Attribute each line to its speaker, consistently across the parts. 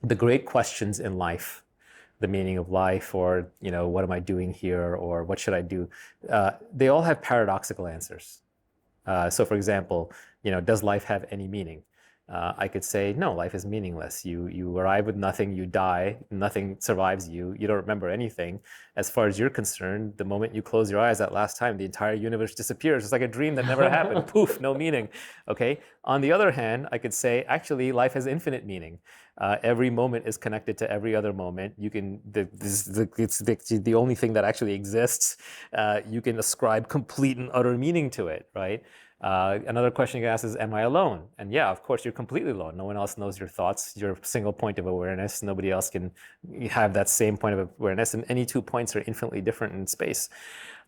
Speaker 1: the great questions in life, the meaning of life, or what am I doing here, or what should I do, they all have paradoxical answers. So for example, does life have any meaning? I could say, no, life is meaningless. You arrive with nothing, you die, nothing survives you, you don't remember anything. As far as you're concerned, the moment you close your eyes that last time, the entire universe disappears. It's like a dream that never happened. Poof, no meaning. Okay. On the other hand, I could say, actually, life has infinite meaning. Every moment is connected to every other moment. It's the only thing that actually exists. You can ascribe complete and utter meaning to it, right? Another question you can ask is, am I alone? And yeah, of course, you're completely alone. No one else knows your thoughts. You're a single point of awareness. Nobody else can have that same point of awareness. And any two points are infinitely different in space.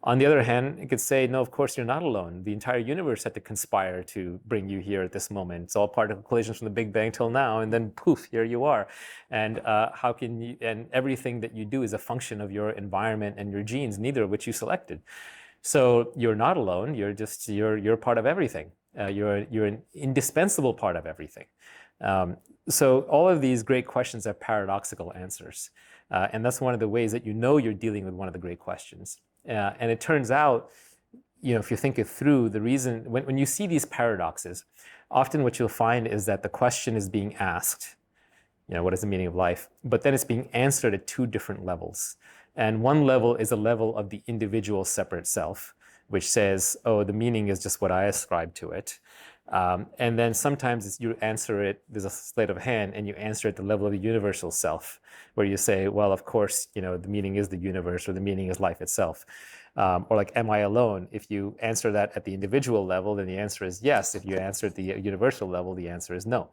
Speaker 1: On the other hand, you could say, no, of course, you're not alone. The entire universe had to conspire to bring you here at this moment. It's all particle collisions from the Big Bang till now. And then poof, here you are. And and everything that you do is a function of your environment and your genes, neither of which you selected. So you're not alone. You're part of everything. You're an indispensable part of everything. So all of these great questions have paradoxical answers, and that's one of the ways that you're dealing with one of the great questions. And it turns out, if you think it through, the reason when you see these paradoxes, often what you'll find is that the question is being asked, what is the meaning of life? But then it's being answered at two different levels. And one level is a level of the individual separate self, which says, oh, the meaning is just what I ascribe to it. And then sometimes you answer it, there's a sleight of hand, and you answer at the level of the universal self, where you say, well, of course, the meaning is the universe, or the meaning is life itself. Or like, am I alone? If you answer that at the individual level, then the answer is yes. If you answer at the universal level, the answer is no.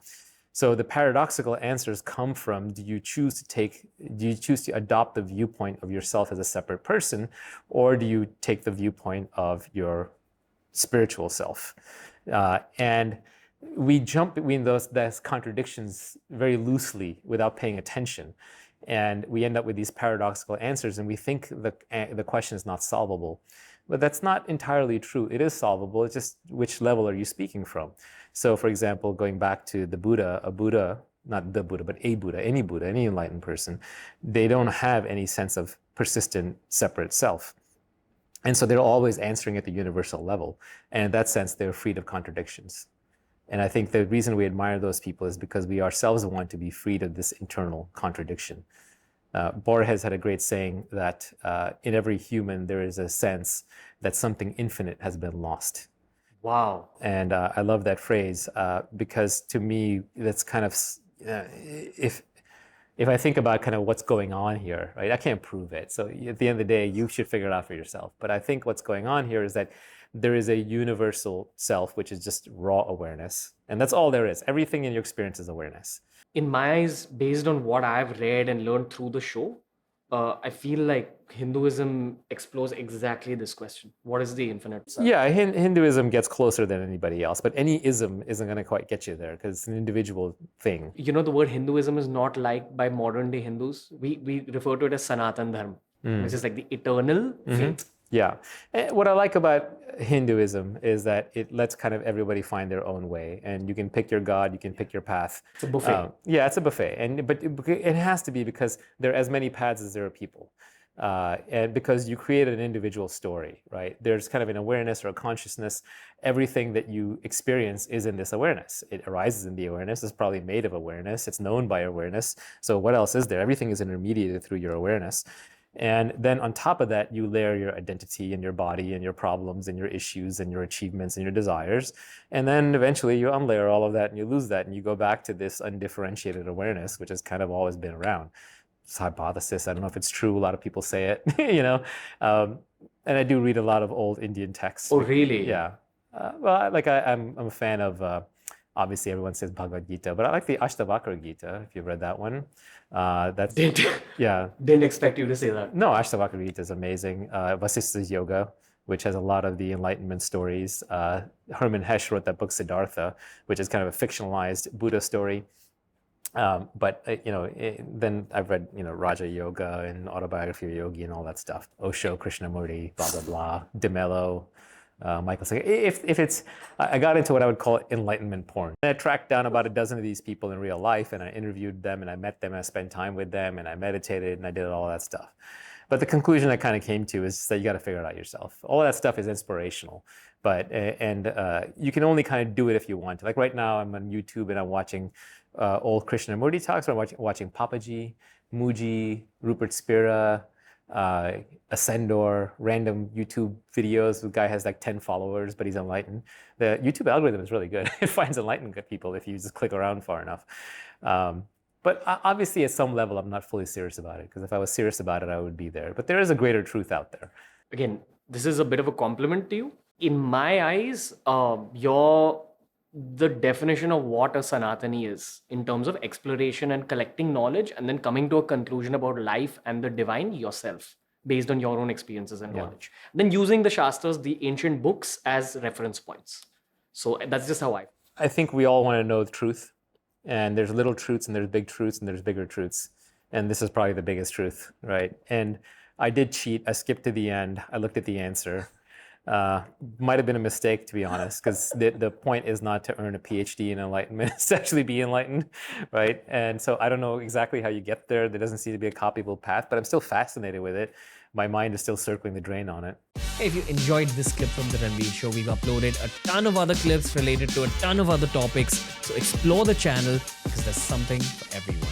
Speaker 1: So the paradoxical answers come from, do you choose to adopt the viewpoint of yourself as a separate person, or do you take the viewpoint of your spiritual self? And we jump between those contradictions very loosely without paying attention. And we end up with these paradoxical answers, and we think the question is not solvable. But that's not entirely true. It is solvable. It's just, which level are you speaking from? So for example, going back to the Buddha, not the Buddha, but a Buddha, any enlightened person, they don't have any sense of persistent separate self. And so they're always answering at the universal level. And in that sense, they're freed of contradictions. And I think the reason we admire those people is because we ourselves want to be freed of this internal contradiction. Borges had a great saying that in every human there is a sense that something infinite has been lost.
Speaker 2: Wow.
Speaker 1: And I love that phrase because to me, that's kind of, if I think about kind of what's going on here, right? I can't prove it. So at the end of the day, you should figure it out for yourself. But I think what's going on here is that there is a universal self, which is just raw awareness. And that's all there is. Everything in your experience is awareness.
Speaker 2: In my eyes, based on what I've read and learned through the show, I feel like Hinduism explores exactly this question. What is the infinite self?
Speaker 1: Yeah, Hinduism gets closer than anybody else, but any ism isn't going to quite get you there because it's an individual thing.
Speaker 2: The word Hinduism is not liked by modern day Hindus. We refer to it as Sanatan Dharma, which is like the eternal faith.
Speaker 1: Yeah. And what I like about Hinduism is that it lets kind of everybody find their own way, and you can pick your God, you can pick your path.
Speaker 2: It's a buffet.
Speaker 1: Yeah, it's a buffet, but it has to be because there are as many paths as there are people. And because you created an individual story, right? There's kind of an awareness or a consciousness. Everything that you experience is in this awareness. It arises in the awareness. It's probably made of awareness. It's known by awareness. So what else is there? Everything is intermediated through your awareness. And then on top of that, you layer your identity and your body and your problems and your issues and your achievements and your desires. And then eventually you unlayer all of that and you lose that and you go back to this undifferentiated awareness, which has kind of always been around. It's a hypothesis. I don't know if it's true. A lot of people say it, and I do read a lot of old Indian texts.
Speaker 2: Oh, really?
Speaker 1: Yeah. I'm a fan of, obviously everyone says Bhagavad Gita, but I like the Ashtavakra Gita, if you've read that one.
Speaker 2: Didn't expect you to say that.
Speaker 1: No, Ashtavakra Gita is amazing. Vasistha's Yoga, which has a lot of the Enlightenment stories. Hermann Hesse wrote that book Siddhartha, which is kind of a fictionalized Buddha story. Then I've read, Raja Yoga and Autobiography of Yogi and all that stuff. Osho, Krishnamurti, blah, blah, blah, De Mello, Michael Singer. If it's, I got into what I would call enlightenment porn. And I tracked down about a dozen of these people in real life, and I interviewed them, and I met them, and I spent time with them, and I meditated, and I did all that stuff. But the conclusion I kind of came to is that you got to figure it out yourself. All of that stuff is inspirational, but you can only kind of do it if you want to. Like right now, I'm on YouTube and I'm watching old Krishnamurti talks. I'm watching Papaji, Muji, Rupert Spira, Ascendor, random YouTube videos. The guy has like 10 followers, but he's enlightened. The YouTube algorithm is really good. It finds enlightened people if you just click around far enough. But obviously, at some level, I'm not fully serious about it, because if I was serious about it, I would be there. But there is a greater truth out there.
Speaker 2: Again, this is a bit of a compliment to you. In my eyes, the definition of what a Sanatani is in terms of exploration and collecting knowledge, and then coming to a conclusion about life and the divine yourself based on your own experiences and knowledge. Then using the Shastras, the ancient books, as reference points. So that's just how
Speaker 1: I think we all want to know the truth. And there's little truths, and there's big truths, and there's bigger truths. And this is probably the biggest truth, right? And I did cheat. I skipped to the end. I looked at the answer. Might have been a mistake, to be honest, because the point is not to earn a PhD in enlightenment. It's to actually be enlightened, right? And so I don't know exactly how you get there. There doesn't seem to be a copyable path, but I'm still fascinated with it. My mind is still circling the drain on it.
Speaker 3: If you enjoyed this clip from The Ranveer Show, we've uploaded a ton of other clips related to a ton of other topics. So explore the channel, because there's something for everyone.